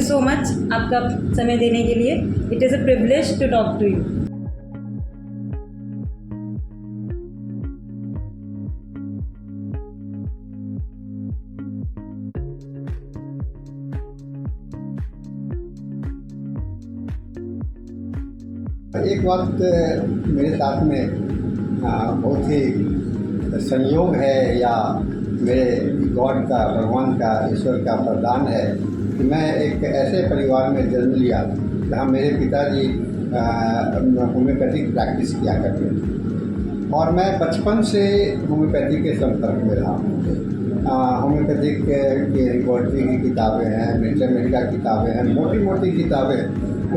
You so much आपका समय देने के लिए. It is a privilege to talk to you. एक वक्त मेरे साथ में बहुत ही संयोग है या मेरे गॉड का, भगवान का, ईश्वर का वरदान है कि मैं एक ऐसे परिवार में जन्म लिया जहाँ मेरे पिताजी होम्योपैथिक प्रैक्टिस किया करते थे और मैं बचपन से होम्योपैथी के संपर्क में रहा हूँ. होम्योपैथिक के रिकॉर्डरी की किताबें हैं, मेडिका किताबें हैं, मोटी मोटी किताबें,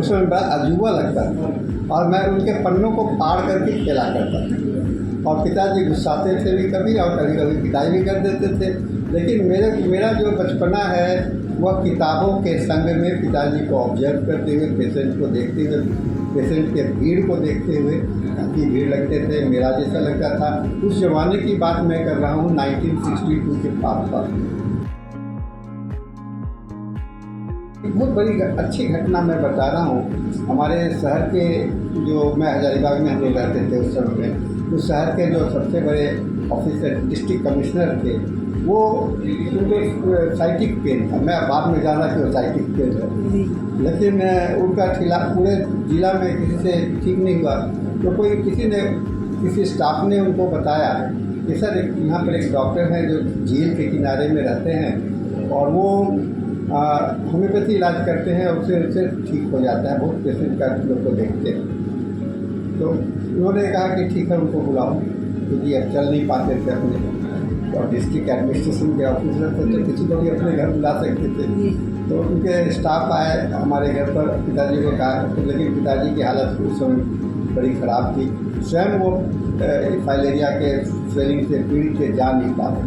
उसमें बड़ा अजूबा लगता था और मैं उनके पन्नों को फाड़ करके खेला करता था और पिताजी गुस्साते थे भी कभी और कभी कभी पिटाई भी कर देते थे. लेकिन मेरा जो बचपना है वह किताबों के संग में पिताजी को ऑब्जर्व करते हुए, पेशेंट को देखते हुए, पेशेंट के भीड़ को देखते हुए, काफ़ी भीड़ लगते थे, मेरा जैसा लगता था. उस ज़माने की बात मैं कर रहा हूँ 1962 के पास. बहुत बड़ी अच्छी घटना मैं बता रहा हूँ. हमारे शहर के जो, मैं हजारीबाग में हम लोग रहते थे उस समय में, उस शहर के जो सबसे बड़े ऑफिसर डिस्ट्रिक्ट कमिश्नर थे वो, उनको साइटिक पेन था. मैं बाद में जाना कि वो साइटिक पेन है, लेकिन उनका पूरे जिला में किसी से ठीक नहीं हुआ. तो किसी स्टाफ ने उनको बताया कि सर यहाँ पर एक डॉक्टर हैं जो झील के किनारे में रहते हैं और वो होम्योपैथी इलाज करते हैं और उससे ठीक हो जाता है, बहुत पेशेंट का लोग को देखते हैं. तो उन्होंने कहा कि ठीक है उनको बुलाओ, क्योंकि अब चल नहीं पाते थे अपने, और डिस्ट्रिक्ट एडमिनिस्ट्रेशन के ऑफिसर थे तो किसी को भी अपने घर बुला सकते थे. तो उनके स्टाफ आए हमारे घर पर, पिताजी को कहा, लेकिन पिताजी की हालत उस समय बड़ी ख़राब थी. स्वयं वो फाइलेरिया के स्वेलिंग से पीड़ित से जा नहीं पाते.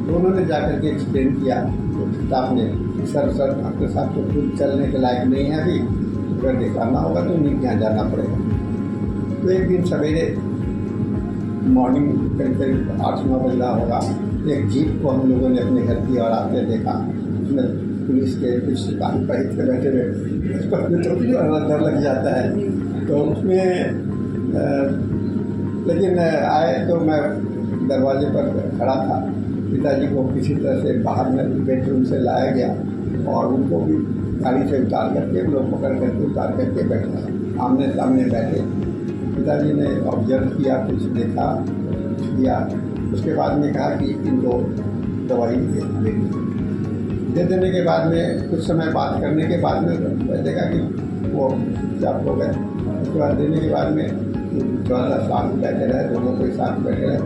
तो उन्होंने जाकर के एक्सप्लेन किया. तो स्टाफ ने, सर आपके साथ तो खुद चलने के लायक नहीं है अभी, अगर दिखाना होगा तो नीचे यहाँ जाना पड़ेगा. तो एक दिन सवेरे मॉर्निंग करीब 8-9 बज रहा होगा, एक जीप को हम लोगों ने अपने घर की ओर आते देखा. उसमें पुलिस के कुछ सिपाही बैठे हुए, उस पर तो डर लग जाता है. तो उसमें लेकिन आए तो मैं दरवाजे पर खड़ा था. पिताजी को किसी तरह से बाहर में बेडरूम से लाया गया और उनको भी गाड़ी से उतार करके, लोग पकड़ करके उतार करके बैठा, आमने सामने बैठे. पिताजी ने ऑब्जर्व किया, कुछ देखा, कुछ किया. उसके बाद में कहा कि इनको दवाई दे देने के बाद में, कुछ समय बात करने के बाद में देखा कि वो चुपचाप हो गए. उसके बाद देने के बाद में थोड़ा सा साथ बैठे रहे, दोनों को साथ बैठे रहे.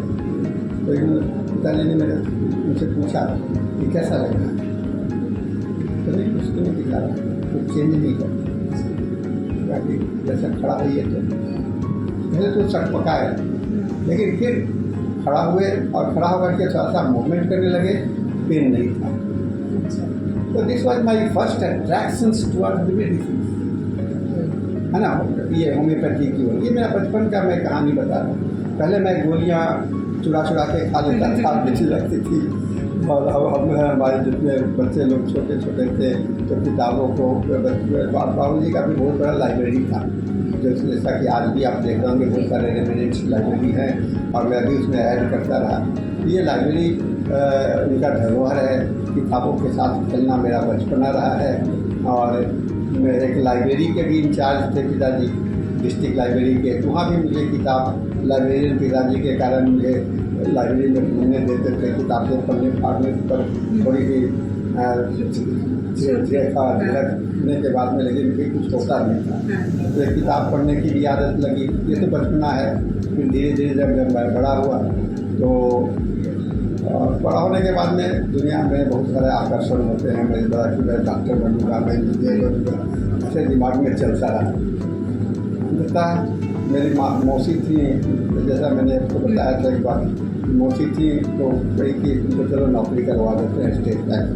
तो पिताजी ने उनसे पूछा कि कैसा लग रहा है. तो नहीं, कुछ तो नहीं दिखा रहा, कुछ चेंज नहीं करता, जैसा खड़ा हुई है. तो पहले तो शक पका है, लेकिन फिर खड़ा हुए और खड़ा होकर के थोड़ा सा मूवमेंट करने लगे, पेन नहीं था. तो this was my first attractions towards the medicine, है ना, ये होम्योपैथी की ओर. ये मेरा बचपन का मैं कहानी बता रहा हूँ. पहले मैं गोलियाँ चुरा के खा लेता था, अच्छी लगती थी. और अब हमारे जितने बच्चे लोग छोटे छोटे थे तो किताबों को, बाबू जी का भी बहुत बड़ा लाइब्रेरी था, जैसा कि आज भी आप देख रहे होंगे बहुत सारे रेमिनेंट्स लाइब्रेरी हैं और मैं भी उसमें ऐड करता रहा. ये लाइब्रेरी उनका धरोहर है. किताबों के साथ चलना मेरा बचपना रहा है. और मैं एक लाइब्रेरी के भी इंचार्ज थे पिताजी, डिस्ट्रिक्ट लाइब्रेरी के. तो वहाँ भी मुझे किताब, लाइब्रेरियन पिताजी के कारण मुझे लाइब्रेरी में घूमने देते थे. किताबें पढ़ने पर थोड़ी सी झिझकने के बाद में, लेकिन फिर कुछ होता नहीं था. तो किताब पढ़ने की भी आदत लगी. ये तो बचपना है. फिर धीरे धीरे जब मैं बड़ा हुआ तो बड़ा होने के बाद में दुनिया में बहुत सारे आकर्षण होते हैं. मैं बड़ा कि मैं डॉक्टर बनूँगा, मैं इंजीनियर बनूँगा, ऐसे दिमाग में चलता रहा. मेरी मौसी थी, जैसा मैंने आपको बताया था एक बार, मौसी थी तो कही कि उनको चलो नौकरी करवा देते हैं स्टेट बैंक.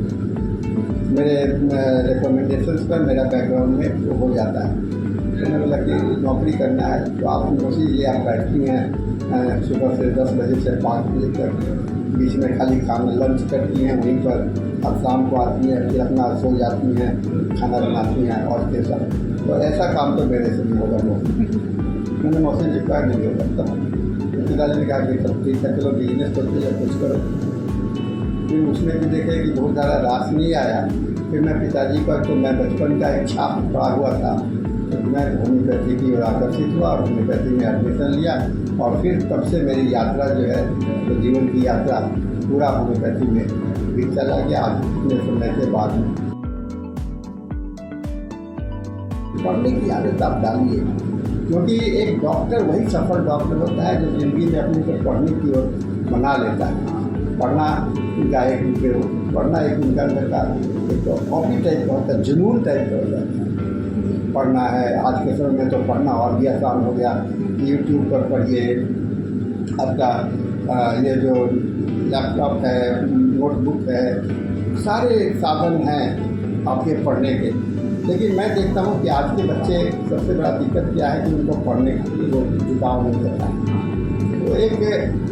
मेरे रिकमेंडेशंस पर मेरा बैकग्राउंड में वो हो जाता है. तो मैंने बोला कि नौकरी करना है तो आप मौसी ये आप बैठती हैं सुबह से 10 बजे से 5 बजे तक, बीच में खाली खाना लंच करती हैं वहीं पर, अब शाम को आती हैं फिर अपना सो जाती हैं, खाना बनाती हैं और फिर सब। तो ऐसा काम तो मेरे से नहीं होगा मौसी। मैंने मौसी जी कहा नहीं हो सकता। पिताजी ने कहा कि सब ठीक है, चलो बिजनेस करते या कुछ करो। फिर उसमें भी देखे कि बहुत ज़्यादा रास नहीं आया। फिर मैं पिताजी पर, तो मैं बचपन का एक छाप पड़ा हुआ था, तो मैं होम्योपैथी की ओर आकर्षित हुआ और होम्योपैथी में एडमिशन लिया। और फिर तब से मेरी यात्रा जो है, तो जीवन की यात्रा पूरा होम्योपैथी में भी चला गया। आज इतने समय के बाद पढ़ने की आदत आप डालिए, क्योंकि एक डॉक्टर वही सफल डॉक्टर होता है जो ज़िंदगी में अपने को पढ़ने की ओर बना लेता है। पढ़ना उनका पढ़ना एक उनका अंदर का एक हॉबी टाइप का होता है, जुनून टाइप का हो जाता है। पढ़ना है, आज के समय में तो पढ़ना और भी आसान हो गया। यूट्यूब पर पढ़िए, आपका ये जो लैपटॉप है, नोटबुक है, सारे साधन हैं आपके पढ़ने के। लेकिन मैं देखता हूँ कि आज के बच्चे, सबसे बड़ा दिक्कत क्या है कि उनको पढ़ने के लिए जुटाव नहीं करता है। तो एक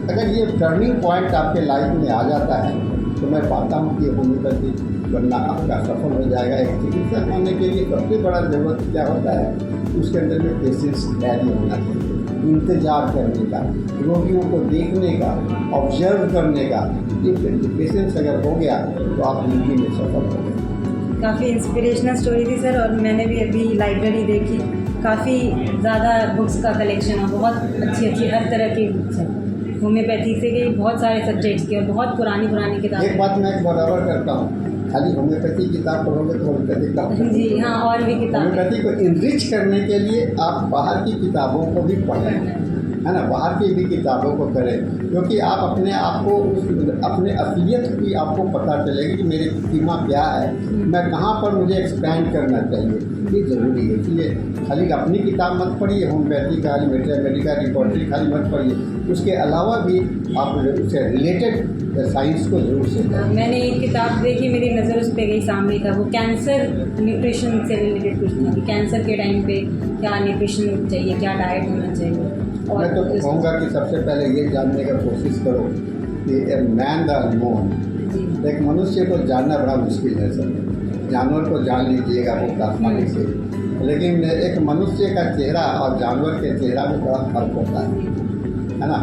अगर ये टर्निंग पॉइंट आपके लाइफ में आ जाता है, तो मैं पाता हूँ कि होम्योपैथी बनना आपका सफल हो जाएगा। एक चिकित्सक होने के लिए सबसे बड़ा ज़रूरत क्या होता है, उसके अंदर में पेशेंस, धैर्य होना चाहिए, इंतजार करने का, रोगियों को देखने का, ऑब्जर्व करने का। ये पेशेंस अगर हो गया तो आप जिंदगी में सफल हो गए। काफ़ी इंस्पिरेशनल स्टोरी थी सर। और मैंने भी अभी लाइब्रेरी देखी, काफ़ी ज़्यादा बुक्स का कलेक्शन है, बहुत अच्छी हर तरह की बुक्स हैं, होम्योपैथी से भी बहुत सारे सब्जेक्ट्स की और बहुत पुरानी किताबें। एक बात मैं बराबर करता हूँ, खाली होम्योपैथी किताब पढ़ोगे तो होम्योपैथी का जी हाँ, और भी किताबें। होम्योपैथी को इनरिच करने के लिए आप बाहर की किताबों को भी पढ़ें, है ना, बाहर की भी किताबों को करें, क्योंकि आप अपने आप को अपने असलियत की आपको पता चलेगी कि मेरी सीमा क्या है, मैं कहाँ पर मुझे एक्सपैंड करना चाहिए। ये ज़रूरी है। इसलिए खाली अपनी किताब मत पढ़िए, होम्योपैथी खाली मेडिकल रिपोर्टरी खाली मत पढ़िए, उसके अलावा भी आप उससे रिलेटेड साइंस को जरूर सीखें। मैंने एक किताब देखी, मेरी नज़र उस पर गई, सामने था वो कैंसर न्यूट्रिशन से रिलेटेड कुछ था कि कैंसर के टाइम पे क्या न्यूट्रिशन चाहिए, क्या डाइट होना चाहिए। और मैं तो कहूँगा कि सबसे पहले ये जानने का कोशिश करो कि ए मैन द अननोन, एक मनुष्य को जानना बड़ा मुश्किल है सर। जानवर को जान लीजिएगा बहुत आसानी से, लेकिन एक मनुष्य का चेहरा और जानवर के चेहरा में बड़ा फर्क होता है ना।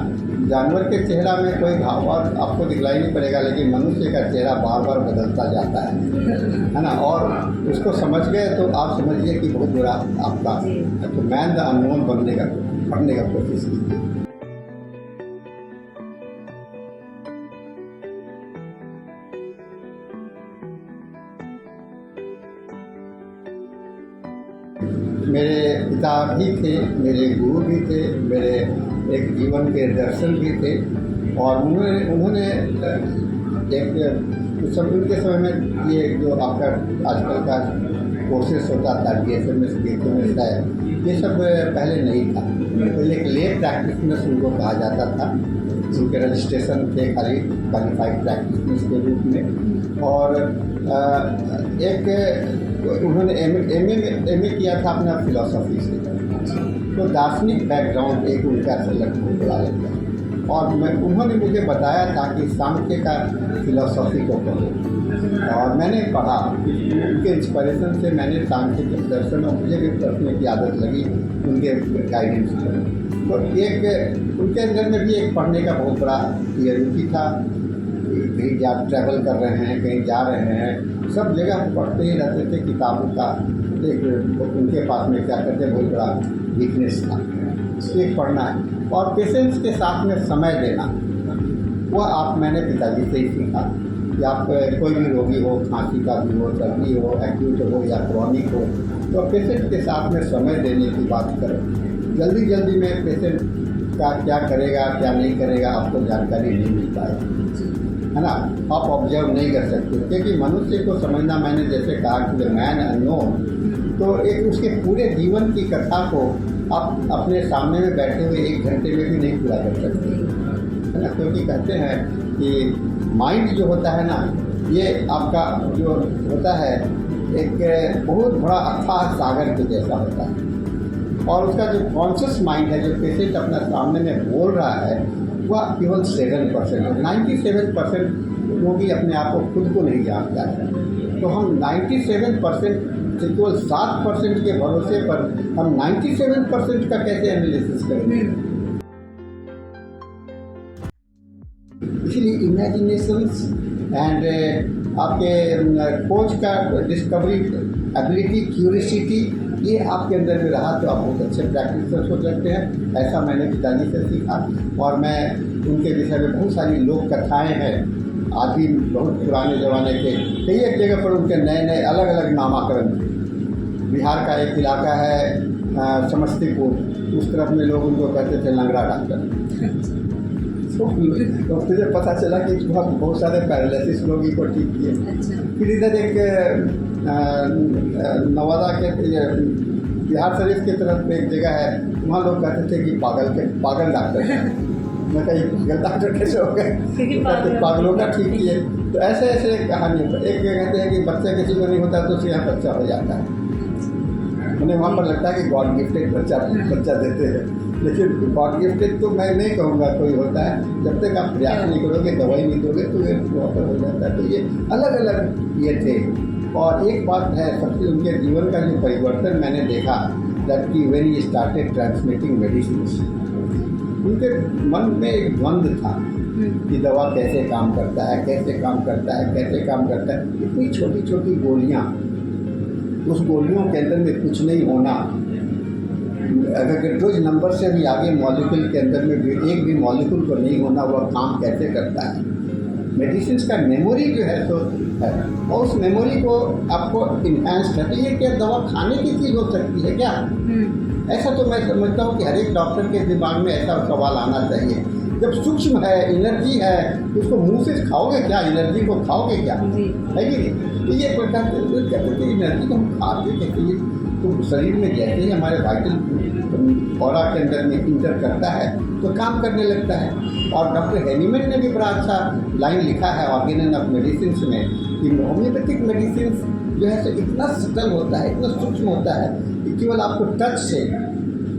जानवर के चेहरा में कोई भाव आपको दिखलाई नहीं पड़ेगा, लेकिन मनुष्य का चेहरा बार बार बदलता जाता है ना। और उसको समझ गए तो आप समझिए कि बहुत बुरा आपका। तो मैन द अननोन पढ़ने का कोशिश कीजिए। मेरे पिता भी थे, मेरे गुरु भी थे, मेरे एक जीवन के दर्शन भी थे। और उन्होंने एक उनके समय में ये जो आपका आजकल का कोर्सेस होता था, DSMS BHMS है, ये सब पहले नहीं था। तो एक ले प्रैक्टिशनर्स उनको कहा जाता था, उनके रजिस्ट्रेशन थे खाली क्वालिफाइड प्रैक्टिशनर्स के रूप में। और एक उन्होंने MA किया था अपना फिलॉसफी से, तो दार्शनिक बैकग्राउंड एक उनका सेलेक्ट बड़ा लगता। और उन्होंने मुझे बताया था कि सांख्य का फिलॉसफी को पढ़ो, और मैंने पढ़ा। उनके इंस्पिरेशन से मैंने सांख्य के दर्शन, और मुझे भी पढ़ने की आदत लगी उनके गाइडेंस में। तो एक उनके अंदर में भी एक पढ़ने का बहुत बड़ा ये रुचि था। कहीं ट्रैवल कर रहे हैं, कहीं जा रहे हैं, सब जगह पढ़ते ही रहते थे किताबों का। एक उनके पास में क्या करते, बहुत बड़ा वीकनेस था, एक पढ़ना है। और पेशेंस के साथ में समय देना, वह मैंने पिताजी से ही सीखा कि आप कोई भी रोगी हो, खांसी का भी हो, सर्दी हो, एक्यूट हो या क्रॉनिक हो, तो पेशेंट के साथ में समय देने की बात करें। जल्दी में पेशेंट का क्या करेगा क्या नहीं करेगा आपको जानकारी नहीं मिल पाएगी, है ना। आप ऑब्जर्व नहीं कर सकते, क्योंकि मनुष्य को समझना, मैंने जैसे कहा कि मैन अननोन, तो एक उसके पूरे जीवन की कथा को आप अपने सामने में बैठे हुए 1 घंटे में भी नहीं पूरा कर सकते, है ना। क्योंकि कहते हैं कि माइंड जो होता है ना, ये आपका जो होता है एक बहुत बड़ा अथाह सागर के जैसा होता है। और उसका जो कॉन्शियस माइंड है, जो पेशेंट अपना सामने में बोल रहा है, वह केवल 7% है। 97% रोगी अपने आप को खुद को नहीं जानता है। तो हम 97% से केवल 7% के भरोसे पर हम 97% का कैसे एनालिसिस करेंगे? इसलिए इमेजिनेशंस एंड आपके खोज का डिस्कवरी एबिलिटी, क्यूरियोसिटी, ये आपके अंदर में रहा तो आप बहुत अच्छे प्रैक्टिसर्स हो सकते हैं। ऐसा मैंने पिताजी से सीखा और मैं उनके विषय में बहुत सारी लोक कथाएँ हैं, आदि बहुत पुराने ज़माने के, कई एक जगह पर उनके नए नए अलग अलग नामाकरण थे। बिहार का एक इलाका है समस्तीपुर, उस तरफ में लोग उनको कहते थे लंगड़ा डॉक्टर। तो मुझे पता चला कि बहुत सारे पैरालिसिस रोगी को ठीक किए। फिर इधर एक नवादा के बिहार शरीफ की तरफ में एक जगह है, वहाँ लोग कहते थे कि पागल डॉक्टर है। मैं कहीं पागल डॉक्टर कैसे हो गए? पागलों का ठीक किए। तो ऐसे ऐसे कहानी एक कहते हैं कि बच्चा किसी को नहीं होता तो उससे यहाँ बच्चा हो जाता है। उन्हें वहाँ पर लगता है कि गॉड गिफ्टेड बच्चा देते हैं, लेकिन गॉड गिफ्टेड तो मैं नहीं कहूँगा कोई होता है। जब तक आप प्रयास नहीं करोगे, दवाई नहीं दोगे तो ये वहाँ पर हो जाता है। तो ये अलग अलग ये थे। और एक बात है, सबसे उनके जीवन का जो परिवर्तन मैंने देखा, दैट कि when he started transmitting medicines, उनके मन में एक द्वंद्व था कि दवा कैसे काम करता है, कैसे काम करता है, कैसे काम करता है। इतनी छोटी छोटी गोलियाँ, उस गोलियों के अंदर में कुछ नहीं होना, अगर डोज नंबर से भी आगे मॉलिक्यूल के अंदर में भी एक भी मॉलिक्यूल को नहीं होना, वह काम कैसे करता है। मेडिसिन का मेमोरी जो है तो है, और उस मेमोरी को आपको इन्हांस करती है। क्या दवा खाने की चीज़ हो सकती है क्या? ऐसा तो मैं समझता हूँ कि हर एक डॉक्टर के दिमाग में ऐसा सवाल आना चाहिए। जब सूक्ष्म है, एनर्जी है, उसको मुंह से खाओगे क्या? एनर्जी को खाओगे क्या? है कि नहीं? तो ये प्रकार से एनर्जी को हम खाते कैसे? तो शरीर में जैसे ही हमारे वाइटल ऑरा के अंदर में इंटर करता है तो काम करने लगता है। और डॉक्टर हैनीमैन ने भी बड़ा अच्छा लाइन लिखा है ऑर्गेन ऑफ मेडिसिन में कि होम्योपैथिक मेडिसिन जो है तो इतना सटल होता है, इतना सूक्ष्म होता है कि केवल आपको टच से,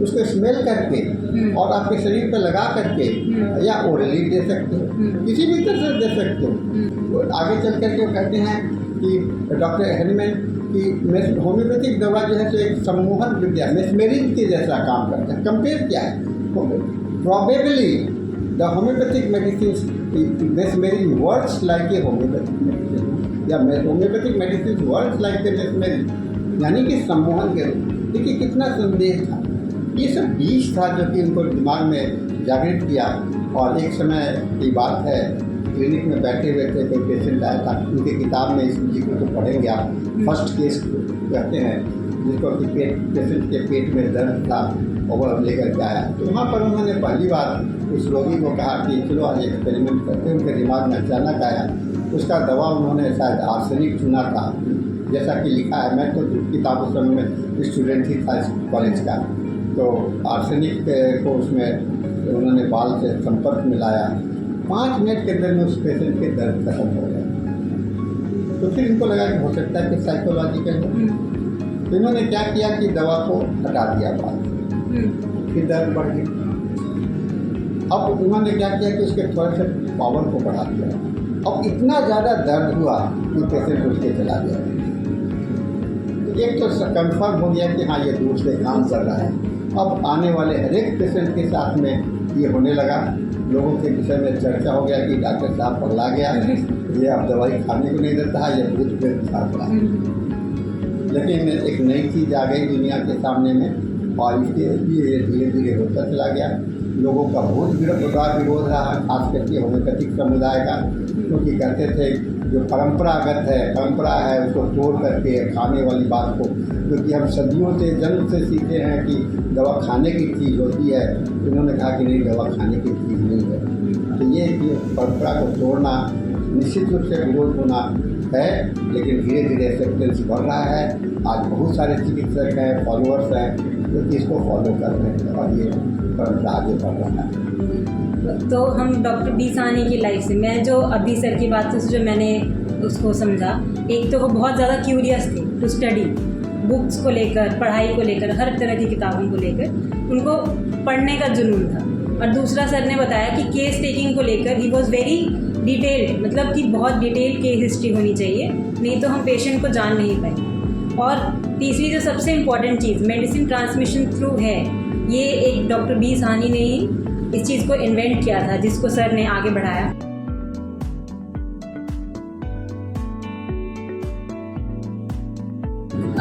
उसको स्मेल करके और आपके शरीर पर लगा करके या ओरली दे सकते हो, किसी भी तरह से दे सकते हो। आगे चल करके वो कहते हैं कि डॉक्टर हैनीमैन कि होम्योपैथिक दवा जो है तो एक सम्मोहन विद्या, मेस्मेरिज के जैसा काम करता है। कंपेयर क्या है? Probably the homeopathic medicine mesmerism works like a homeopathic medicine, या homeopathic medicine works like a mesmerism, यानी कि सम्मोहन के रूप। देखिए कितना संदेश था, ये सब बीज था जो कि उनको दिमाग में जागृत किया। और एक समय की बात है, क्लिनिक में बैठे हुए थे, कोई पेशेंट आया था, उनकी किताब में इस जिक्र को पढ़ेंगे आप, फर्स्ट केस कहते हैं, जिसको कि पेशेंट के पेट में दर्द था और वह लेकर के आया। तो वहाँ पर उन्होंने पहली बार उस रोगी को कहा कि चलो आज एक्सपेरिमेंट करते हैं। उनके दिमाग में अचानक आया, उसका दवा उन्होंने शायद आर्सेनिक चुना था, जैसा कि लिखा है। मैं तो किताब उस समय में स्टूडेंट ही था कॉलेज का, तो आर्सेनिक को उसमें उन्होंने बाल से संपर्क मिलाया। 5 मिनट के अंदर में उस पेशेंट के दर्द खत्म हो गया। तो फिर इनको लगा कि हो सकता है कि साइकोलॉजिकल है। तो इन्होंने क्या किया कि दवा को हटा दिया बाल, फिर दर्द बढ़ गई। अब उन्होंने क्या किया कि उसके थोड़ा सा पावर को बढ़ा दिया। अब इतना ज़्यादा दर्द हुआ कि पेशेंट उठ के चला गया। एक तो कंफर्म हो गया कि हाँ ये दूर से काम कर रहा है। अब आने वाले हर एक पेशेंट के साथ में ये होने लगा, लोगों के विषय में चर्चा हो गया कि डॉक्टर साहब पगला गया, ये अब दवाई खाने को नहीं देता है, ये भूत प्रेत खा रहा है। लेकिन एक नई चीज़ आ गई दुनिया के सामने में, और इसके लिए धीरे धीरे होता चला गया। लोगों का बहुत विरोध रहा, खास करके होम्योपैथिक समुदाय का, क्योंकि कहते थे जो परंपरागत है, परंपरा है, उसको तोड़ करके खाने वाली बात को, क्योंकि हम सदियों से जन्म से सीखे हैं कि दवा खाने की चीज़ होती है। उन्होंने कहा कि नहीं, दवा खाने की चीज़ नहीं है। तो ये परंपरा को तोड़ना निश्चित रूप से विरोध होना है, लेकिन धीरे धीरे एक्सेप्टेंस बढ़ रहा है। आज बहुत सारे चिकित्सक हैं, फॉलोअर्स हैं जो कि इसको फॉलो कर रहे हैं और ये परंपरा आगे बढ़ रहा है। तो हम डॉक्टर बी साहनी की लाइफ से, मैं जो अभी सर की बात से जो मैंने उसको समझा, एक तो वो बहुत ज़्यादा क्यूरियस थे टू स्टडी, बुक्स को लेकर, पढ़ाई को लेकर, हर तरह की किताबों को लेकर उनको पढ़ने का जुनून था। और दूसरा सर ने बताया कि केस टेकिंग को लेकर ही वॉज वेरी डिटेल्ड, मतलब कि बहुत डिटेल केस हिस्ट्री होनी चाहिए, नहीं तो हम पेशेंट को जान नहीं पाएंगे। और तीसरी जो सबसे इम्पॉर्टेंट चीज़, मेडिसिन ट्रांसमिशन थ्रू है, ये एक डॉक्टर बी साहनी ने ही इस चीज़ को इन्वेंट किया था, जिसको सर ने आगे बढ़ाया।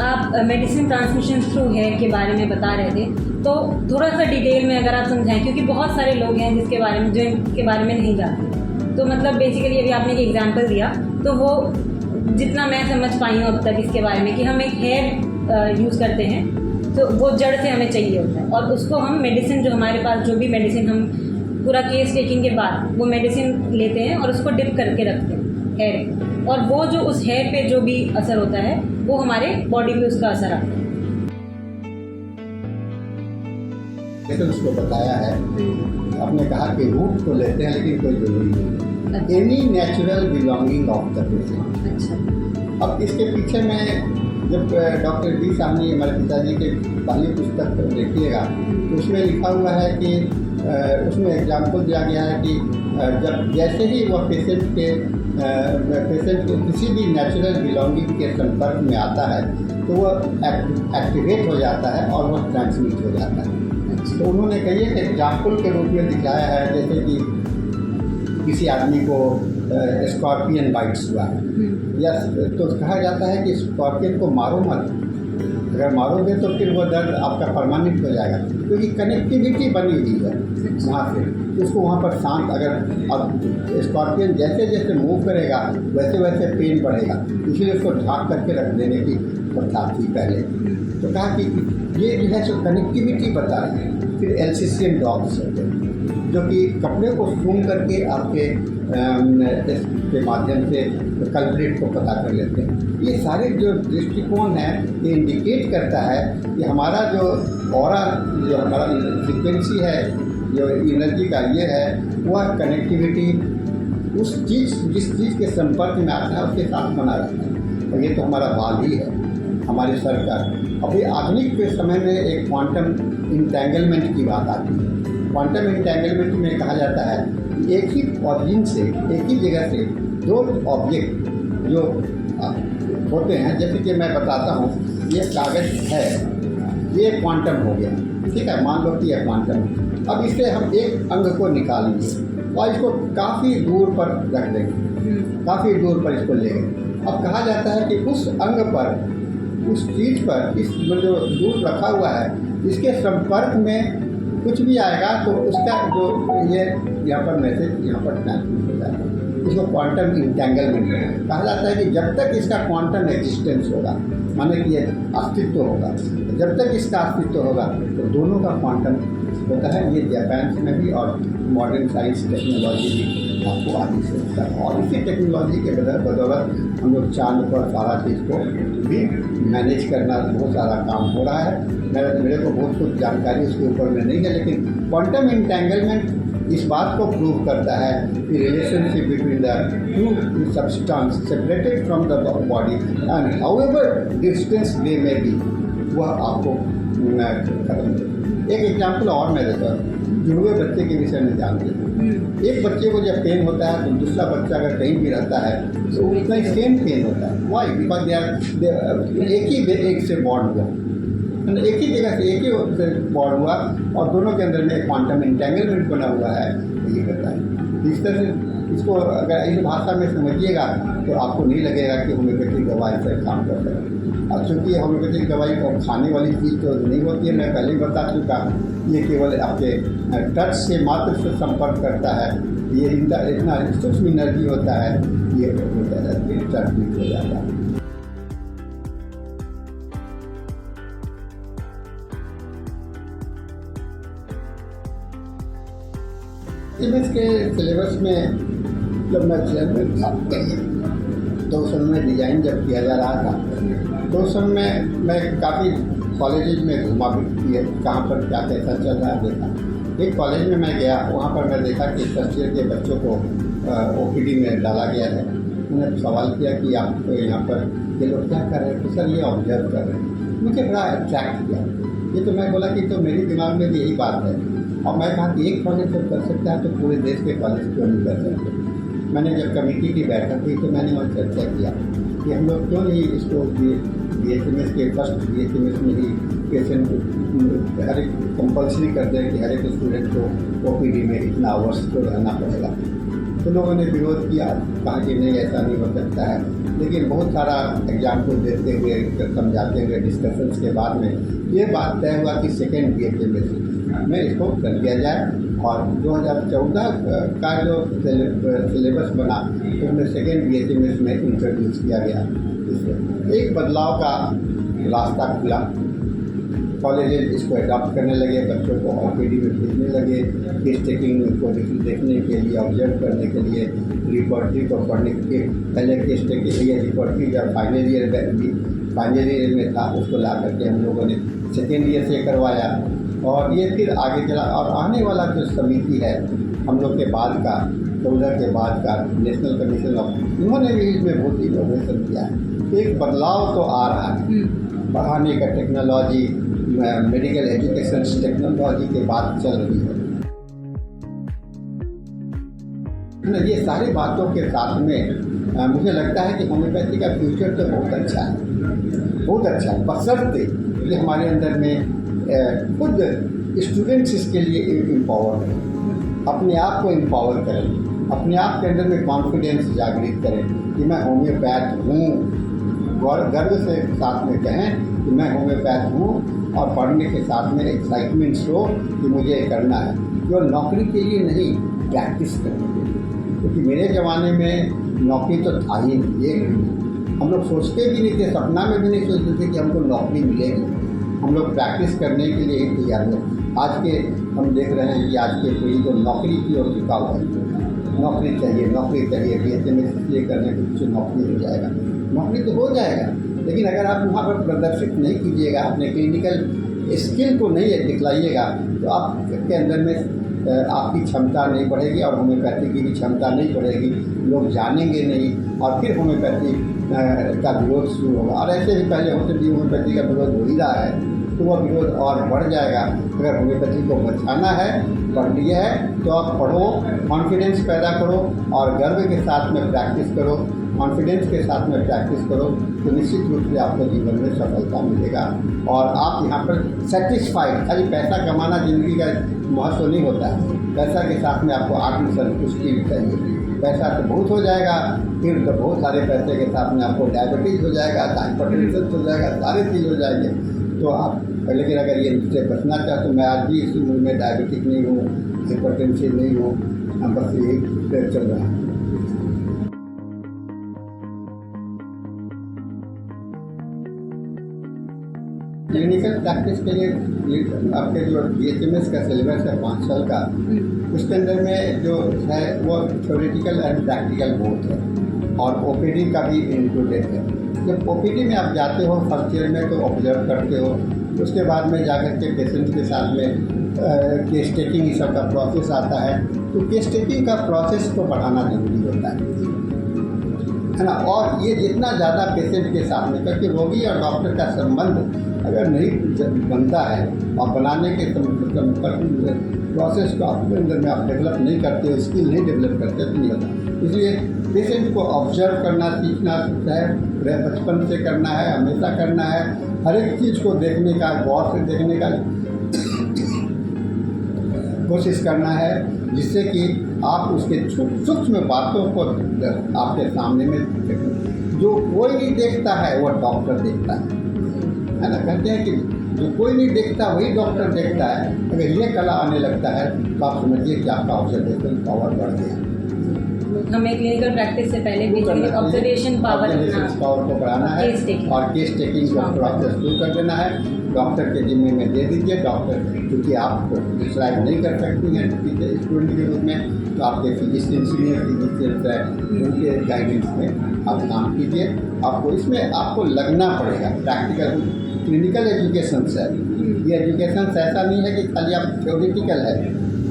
आप मेडिसिन ट्रांसमिशन थ्रू है के बारे में बता रहे थे, तो थोड़ा सा डिटेल में अगर आप समझाएं, क्योंकि बहुत सारे लोग हैं जिसके बारे में, जो इनके बारे में नहीं जानते। तो मतलब बेसिकली अभी आपने एक एग्जांपल दिया, तो वो जितना मैं समझ पाई हूँ अब तक इसके बारे में, कि हम एक हेयर यूज़ करते हैं, तो वो जड़ से हमें चाहिए होता है, और उसको हम मेडिसिन, जो हमारे पास जो भी मेडिसिन, हम पूरा केस टेकिंग के बाद वो मेडिसिन लेते हैं और उसको डिप करके रखते हैं हेयर, और वो जो उस हेयर पे जो भी असर होता है वो हमारे बॉडी पे उसका असर आता है। जैसे उसको बताया है, आपने कहा कि रूट को लेते हैं, लेकिन कोई जरूरी नहीं, any natural belonging of the patient. अच्छा। अब इसके पीछे में जब डॉक्टर बी साहनी, हमारे पिताजी के पहली पुस्तक देखिएगा, तो उसमें लिखा हुआ है कि उसमें एग्जाम्पल दिया गया है कि जब जैसे ही वह पेशेंट के किसी भी नेचुरल बिलोंगिंग के संपर्क में आता है, तो वह एक्टिवेट हो जाता है और वह ट्रांसमिट हो जाता है। तो उन्होंने कई एक एग्जाम्पल के रूप में दिखाया है, जैसे कि किसी आदमी को स्कॉर्पियन बाइट्स हुआ है, या तो कहा जाता है कि स्कॉर्पियन को मारो मत, अगर मारोगे तो फिर वो दर्द आपका परमानेंट हो जाएगा, क्योंकि कनेक्टिविटी बनी हुई है वहाँ से, उसको वहाँ पर शांत, अगर अब स्कॉर्पियन जैसे जैसे मूव करेगा वैसे वैसे पेन बढ़ेगा, इसलिए उसको ढाँक करके रख देने की प्रथा थी पहले। तो कहा कि ये जो है सो कनेक्टिविटी बता रही है। फिर एल्सेशियन डॉग्स होते हैं जो कि कपड़े को सूंघ करके आपके के माध्यम से कल्प्रिट को पता कर लेते हैं। ये सारे जो दृष्टिकोण हैं, ये इंडिकेट करता है कि हमारा जो ऑरा, जो हमारा फ्रिक्वेंसी है, जो एनर्जी का ये है, वह कनेक्टिविटी उस चीज़, जिस चीज़ के संपर्क में आता है उसके साथ बना रहता है। और ये तो हमारा बाल ही है, हमारे सर का। अभी आधुनिक के समय में एक क्वांटम इंटेंगलमेंट की बात आती है। क्वांटम इंटेंगलमेंट में कहा जाता है कि एक ही ऑरिजिन से, एक ही जगह से दो ऑब्जेक्ट जो होते हैं, जैसे कि मैं बताता हूँ, ये कागज़ है, ये क्वांटम हो गया, ठीक है, मान लो कि यह क्वांटम। अब इससे हम एक अंग को निकालेंगे और इसको काफ़ी दूर पर रख देंगे, काफ़ी दूर पर इसको ले गए। अब कहा जाता है कि उस अंग पर, उस चीज़ पर, इस जो दूर रखा हुआ है, इसके संपर्क में कुछ भी आएगा तो उसका जो ये यहाँ पर मैसेज यहाँ पर ट्रांसमिट हो जाता है। इसको क्वांटम इंटेंगलमेंट कहा जाता है कि जब तक इसका क्वांटम एग्जिस्टेंस होगा, माने कि ये अस्तित्व होगा, जब तक इसका अस्तित्व होगा तो दोनों का क्वांटम होता है। ये जापान में भी और मॉडर्न साइंस टेक्नोलॉजी भी आपको आदि से होता है। और इसी टेक्नोलॉजी के बदौलत हम लोग चांद पर सारा चीज़ को भी मैनेज करना, बहुत सारा काम हो रहा है। मेरे को बहुत कुछ जानकारी उसके ऊपर में नहीं है, लेकिन क्वांटम इंटेंगलमेंट इस बात को प्रूव करता है कि relationship between the two substance separated from the body and however distance they may be, वह आपको खत्म। एक एग्जाम्पल और मैं देता हूँ, जुड़वे बच्चे के विषय में जानते हैं। एक बच्चे को जब पेन होता है तो दूसरा बच्चा अगर कहीं भी रहता है तो उतना ही सेम पेन होता है। वाई? बिकॉज एक से बॉन्ड हुआ, एक ही जगह से एक ही से बॉन्ड हुआ और दोनों के अंदर में क्वांटम इंटेंगलमेंट बना हुआ है। ये कहता है इस तरह से, इसको अगर इस भाषा में समझिएगा तो आपको नहीं लगेगा कि होम्योपैथिक दवाई से काम कर रहे हैं। अब चूँकि होम्योपैथिक दवाई को खाने वाली चीज़ तो नहीं होती है, मैं पहले ही बता चुका, ये केवल आपके टच से मात्र से संपर्क करता है। ये इतना सूक्ष्म एनर्जी होता है, ये ट्रांसमिट हो जाता है। एमएस के सिलेबस में जब मैं चेयरमैन था तो उस समय डिज़ाइन जब किया जा रहा था तो उस समय मैं काफ़ी कॉलेजेस में घूमा भी किया, कहाँ पर क्या कैसा चल रहा है देखा। एक कॉलेज में मैं गया, वहाँ पर मैं देखा कि फर्स्ट ईयर के बच्चों को ओपीडी में डाला गया है। मैंने सवाल किया कि आप यहाँ पर ये लोग क्या कर रहे हैं? तो सर ये ऑब्जर्व कर रहे हैं। मुझे बड़ा अट्रैक्ट किया ये, तो मैं बोला कि तो मेरे दिमाग में भी यही बात है। और मैं कहा कि एक कॉलेज जब कर सकता है तो पूरे देश के कॉलेज क्यों नहीं कर सकते। मैंने जब कमेटी की बैठक हुई तो मैंने वहाँ चर्चा किया कि हम लोग क्यों नहीं इसको BHMS के फर्स्ट BHMS में ही पेशेंट हर एक कंपल्सरी कर दें कि हर एक स्टूडेंट को OPD में इतना आवर्स को रहना पड़ेगा। तो लोगों ने विरोध किया, कहा कि नहीं ऐसा नहीं हो सकता है। लेकिन बहुत सारा एग्जाम्पल देते हुए, समझाते हुए, डिस्कशंस के बाद में ये बात तय हुआ कि सेकेंड BHMS में इसको कर दिया जाए। और 2014 का जो सिलेबस बना उसमें सेकेंड BHMS में इंट्रोड्यूस किया गया। इसमें एक बदलाव का रास्ता खुला, कॉलेजेस इसको अडॉप्ट करने लगे, बच्चों को OPD में भेजने लगे, केस टेकिंग को देखने के लिए, ऑब्जर्व करने के लिए, रिपोर्टरी को पढ़ने के पहले केस टेकिंग या रिपोर्टरी जब फाइनल ईयर में था उसको ला करके हम लोगों ने सेकेंड ईयर से करवाया। और ये फिर आगे चला और आने वाला जो समिति है हम लोग के बाद का 14 के बाद का नेशनल कमीशन ऑफ, उन्होंने भी इसमें बहुत इनोवेशन किया है। एक बदलाव तो आ रहा है, पढ़ाने का टेक्नोलॉजी, मेडिकल एजुकेशन टेक्नोलॉजी के बाद चल रही है ना। ये सारी बातों के साथ में मुझे लगता है कि होम्योपैथी का फ्यूचर तो बहुत अच्छा है, बहुत अच्छा है, बशर्ते कि हमारे अंदर में खुद स्टूडेंट्स इसके लिए एम्पावर हैं, अपने आप को एम्पावर करें, अपने आप के अंदर में कॉन्फिडेंस जागृत करें कि मैं होम्योपैथ हूँ, गर्व से साथ में कहें कि मैं होम्योपैथ हूँ, और पढ़ने के साथ में एक्साइटमेंट्स हो कि मुझे ये करना है, जो नौकरी के लिए नहीं, प्रैक्टिस करने के लिए। क्योंकि मेरे ज़माने में नौकरी तो था ही नहीं, ये हम लोग सोचते भी नहीं थे, सपना में भी नहीं सोचते थे कि हमको नौकरी मिलेगी। हम लोग प्रैक्टिस करने के लिए ही तैयार हैं। आज के हम देख रहे हैं कि आज के पीढ़ी को नौकरी की ओर झुका हुआ है, नौकरी चाहिए, नौकरी चाहिए, BHMS इसलिए करने के पीछे नौकरी हो जाएगा, नौकरी तो हो जाएगा, लेकिन अगर आप वहाँ पर प्रदर्शित नहीं कीजिएगा, अपने क्लिनिकल स्किल को नहीं दिखलाइएगा तो आपके अंदर में आपकी क्षमता नहीं बढ़ेगी और होम्योपैथी की भी क्षमता नहीं बढ़ेगी, लोग जानेंगे नहीं और फिर होम्योपैथी का विरोध शुरू होगा। और ऐसे भी पहले होते भी होम्योपैथी का विरोध हो ही रहा है, तो वह विरोध और बढ़ जाएगा। अगर होम्योपैथी को बचाना है, पढ़ लिया है तो आप पढ़ो, कॉन्फिडेंस पैदा करो और गर्व के साथ में प्रैक्टिस करो, कॉन्फिडेंस के साथ में प्रैक्टिस करो तो निश्चित रूप से आपको जीवन में सफलता मिलेगा और आप यहाँ पर सेटिस्फाइड। खाली पैसा कमाना ज़िंदगी का महत्व नहीं होता है, पैसा के साथ में आपको आत्मसंतुष्टि भी चाहिए। पैसा तो बहुत हो जाएगा, फिर तो बहुत सारे पैसे के साथ में आपको डायबिटीज़ हो जाएगा, हाइपरटेंशन हो जाएगा, सारे चीज़ हो जाएंगे। तो आप लेकिन अगर ये इससे बचना चाहते तो मैं आज भी इस उम्र में डायबिटिक नहीं हूँ, हाइपरटेंशन नहीं हूँ, हम बस यही चल रहा है। क्लिनिकल प्रैक्टिस के लिए आपके जो BHMS का सिलेबस है 5 साल का, उसके अंदर में जो है वो थ्योरेटिकल एंड प्रैक्टिकल बोथ है और OPD का भी इंक्लूडेड है। जब OPD में आप जाते हो फर्स्ट ईयर में तो ऑब्जर्व करते हो, उसके बाद में जाकर के पेशेंट के साथ में केस टेकिंग सब का प्रोसेस आता है। तो केस टेकिंग का प्रोसेस को बढ़ाना जरूरी होता है ना। और ये जितना ज़्यादा पेशेंट के साथ में, क्योंकि रोगी और डॉक्टर का संबंध अगर नहीं बनता है और बनाने के प्रोसेस को आपके अंदर में आप डेवलप नहीं करते हो, स्किल नहीं डेवलप करते तो नहीं होता। इसलिए पेशेंट को ऑब्जर्व करना सीखना है, बचपन से करना है, हमेशा करना है, हर एक चीज़ को देखने का, गौर से देखने का कोशिश करना है, जिससे कि आप उसके सूक्ष्म बातों को आपके सामने में देखें। जो कोई नहीं देखता है वो डॉक्टर देखता है ना। कहते हैं कि जो कोई नहीं देखता वही डॉक्टर देखता है। अगर ये कला आने लगता है तो आप समझिए कि आपका ऑब्जर्वेशन पावर बढ़ गया। हमें क्लिनिकल प्रैक्टिस से पहले भी ऑब्जर्वेशन पावर को बढ़ाना है और केस टेकिंग का प्रोसेस शुरू कर देना है। डॉक्टर के जिम्मे में दे दीजिए। डॉक्टर क्योंकि आप डिस्क्राइब नहीं कर सकती हैं स्टूडेंट के रूप में, तो आपके फिजिशियन सीनियर फिजिशियंस हैं, उनके गाइडेंस में आप काम कीजिए। आपको इसमें आपको लगना पड़ेगा। प्रैक्टिकल क्लिनिकल एजुकेशन है, ये एजुकेशन ऐसा नहीं है कि खाली आप थ्योरेटिकल है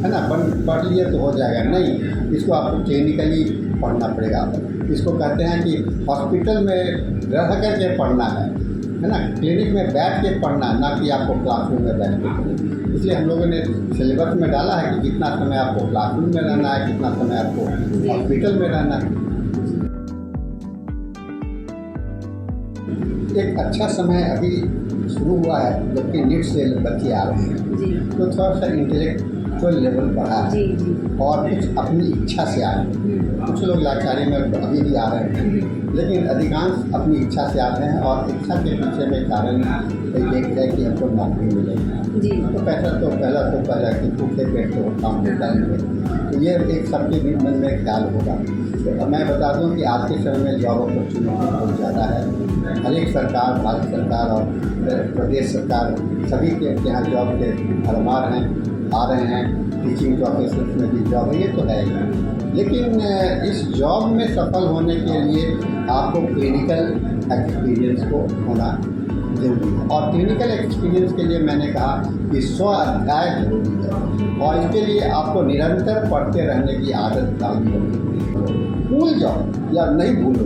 ना, पढ़ लिए तो हो जाएगा, नहीं, इसको आपको क्लिनिकली पढ़ना पड़ेगा। इसको कहते हैं कि हॉस्पिटल में रह करके पढ़ना है ना, क्लिनिक में बैठ के पढ़ना, ना कि आपको क्लासरूम में बैठ के पढ़ना। इसलिए हम लोगों ने सिलेबस में डाला है कि कितना समय आपको क्लासरूम में रहना है, कितना समय आपको हॉस्पिटल में रहना है। एक अच्छा समय अभी शुरू हुआ है, जबकि नीट से बच्चे आ रहे हैं जी तो थोड़ा सा इंटेलेक्चुअल लेवल बढ़ा है जी जी और कुछ अपनी इच्छा से आए हैं। कुछ लोग लाचारी में अभी भी आ रहे हैं, लेकिन अधिकांश अपनी इच्छा से आते हैं और इच्छा के पीछे में कारण ये है कि हमको नौकरी मिलेगी। जी तो पहला कि भूखे पेट तो काम होता है, तो ये एक सबके भी मन में ख्याल होगा। तो मैं बता दूं कि आज के समय में जॉब अपॉर्चुनिटी बहुत ज़्यादा है। हर एक सरकार, भारत सरकार और प्रदेश सरकार सभी के यहाँ जॉब के भरमार हैं, आ रहे हैं। टीचिंग प्रोफेसर में भी जॉब है, ये तो है ही। लेकिन इस जॉब में सफल होने के लिए आपको क्लिनिकल एक्सपीरियंस को होना जरूरी है, और क्लिनिकल एक्सपीरियंस के लिए मैंने कहा कि 100 अध्याय जरूरी है, और इसके लिए आपको निरंतर पढ़ते रहने की आदत डालनी होगी। भूल जाओ या नहीं भूलो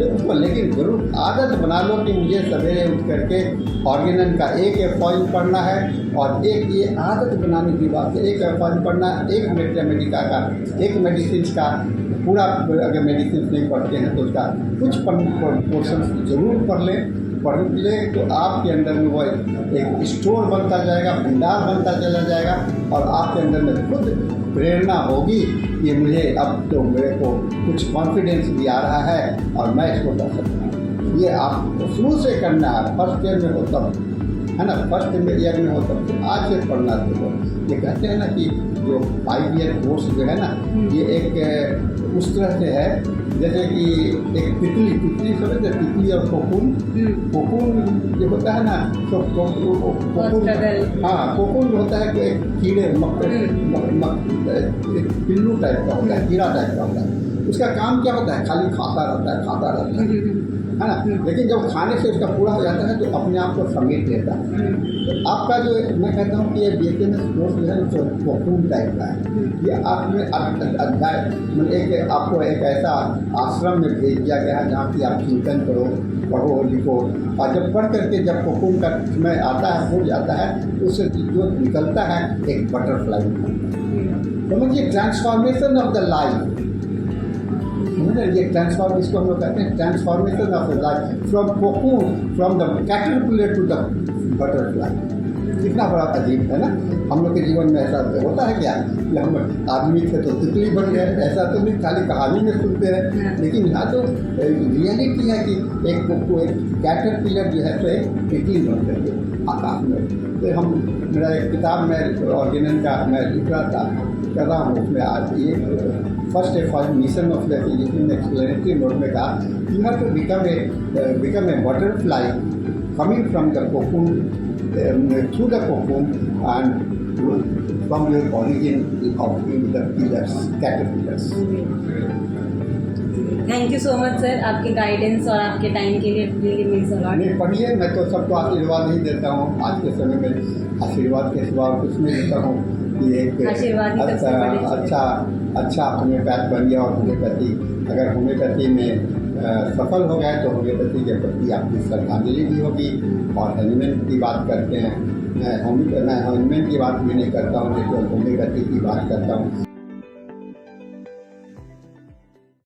उसको, लेकिन जरूर आदत बना लो कि मुझे सवेरे उठ करके ऑर्गेनन का एक एफॉइल पढ़ना है, और एक ये आदत बनाने की बात है, एक एफॉइल पढ़ना, एक मेडिका का, एक मेडिसिन का पूरा। अगर मेडिसिन नहीं पढ़ते हैं तो उसका कुछ पोर्शन जरूर पढ़ ले तो आपके अंदर में वो एक स्टोर बनता जाएगा, भंडार बनता चला जाएगा, और आपके अंदर में खुद प्रेरणा होगी कि मुझे अब तो मेरे को कुछ कॉन्फिडेंस भी आ रहा है और मैं इसको कर सकता हूँ। ये आप शुरू से करना है, फर्स्ट ईयर में हो तब, है ना, फर्स्ट ईयर में हो तब, तो आज से पढ़ना शुरू। ये कहते हैं ना कि जो 5 ईयर कोर्स जो है ना, ये एक उस तरह से है जैसे कि एक तितली समझते, तितली और कोकून जो होता है ना, तो कोकून, हाँ, कोकून होता है कि एक कीड़े पिल्लू टाइप का होता है, कीड़ा टाइप का होता है। उसका काम क्या होता है? खाली खाता रहता है ना। लेकिन जब खाने से उसका पूरा हो जाता है तो अपने आप को समेट लेता है। तो आपका जो मैं कहता हूँ कि ये BHMS कोर्स जो है जो कोकून टाइप का है, ये आपने अध्याय एक आपको एक ऐसा आश्रम में भेज दिया गया है जहाँ की आप चिंतन करो, पढ़ो, लिखो, और जब पढ़ करके जब कोकून का समय आता है, हो जाता है, तो उससे जो निकलता है एक बटरफ्लाई निकलता है। समझिए, ट्रांसफॉर्मेशन ऑफ द लाइफ, ये ट्रांसफॉर्म, इसको हम लोग कहते हैं transformation of the life from cocoon, from the caterpillar to the butterfly. कितना बड़ा अजीब है ना। हम लोग के जीवन में ऐसा होता है क्या कि हम आदमी थे तो तितली बन गए? ऐसा तो नहीं, खाली कहानी में सुनते हैं, लेकिन यहाँ तो रियलिटी है कि एक कैटरपिलर जो है तो एक तितली बन करके आकाश में। तो हम, मेरा एक किताब में ऑर्गेनन का मैं लिख रहा था, कर रहा हूँ, उसमें आज ये first aphorism mission of the physician explanatory note में कहा you have to become a butterfly coming from the cocoon, through the cocoon and from your origin of the pillars, caterpillars. Thank you so much sir, आपके guidance और आपके time के लिए really means a lot. नहीं, पढ़िए, मैं तो सबको आशीर्वाद ही देता हूँ। आज के समय में आशीर्वाद के सिवा कुछ नहीं देता हूँ कि एक अच्छा होम्योपैथ बन गया, और होम्योपैथी अगर होम्योपैथी में सफल हो गए तो होम्योपैथी के प्रति आपकी श्रद्धांजलि भी होगी। और एलिमेंट की बात करते हैं, मैं एलिमेंट की बात भी नहीं करता हूँ, लेकिन होम्योपैथी की बात करता हूँ।